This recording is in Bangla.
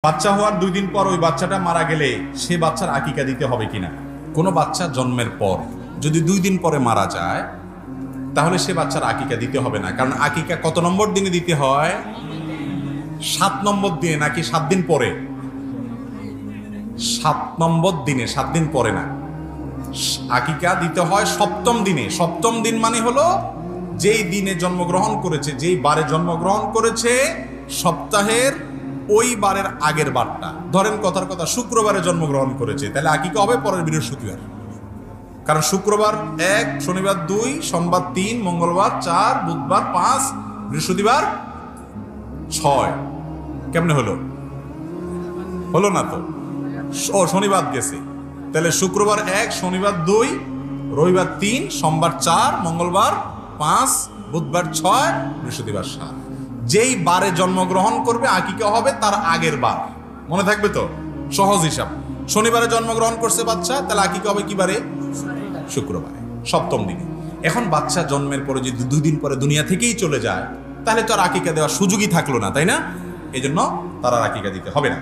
বাচ্চা হওয়ার 2 দিন পর ওই বাচ্চাটা মারা গেলে সে বাচ্চার আকিকা দিতে হবে কিনা। কোনো বাচ্চা জন্মের পর যদি 2 দিন পরে মারা যায় তাহলে সে বাচ্চার আকিকা দিতে হবে না, কারণ আকিকা কত নম্বর দিনে দিতে হয়? 7 নম্বর দিনে, নাকি 7 দিন পরে? 7 নম্বর দিনে, 7 দিন পরে না। আকিকা দিতে হয় 7ম দিনে। 7ম দিন মানে হলো যেই দিনে জন্মগ্রহণ করেছে, যেই বারে জন্মগ্রহণ করেছে, সপ্তাহের ওই বারের আগের বারটা। ধরেন কথার কথা শুক্রবারে জন্মগ্রহণ করেছে, তাহলে আকিকা হবে পরের বৃহস্পতিবার, কারণ শুক্রবার 1, শনিবার 2, সোমবার 3, মঙ্গলবার 4, বুধবার 5, বৃহস্পতিবার 6। কেমনে হলো? হলো না তো। শনিবার গেছে, তাহলে শুক্রবার 1, শনিবার 2, রবিবার 3, সোমবার 4, মঙ্গলবার 5, বুধবার 6, বৃহস্পতিবার 7। যেই বারে জন্মগ্রহণ করবে আকিকা হবে তার আগের বার। মনে থাকবে তো? সহজ হিসাব। শনিবারে জন্মগ্রহণ করছে বাচ্চা, তাহলে আকিকা হবে কি বারে? শুক্রবারে, 7ম দিনে। এখন বাচ্চা জন্মের পরে যদি 2 দিন পরে দুনিয়া থেকেই চলে যায়, তাহলে তো আর আকিকা দেওয়ার সুযোগই থাকলো না, তাই না? এই জন্য তার আর আকিকা দিতে হবে না।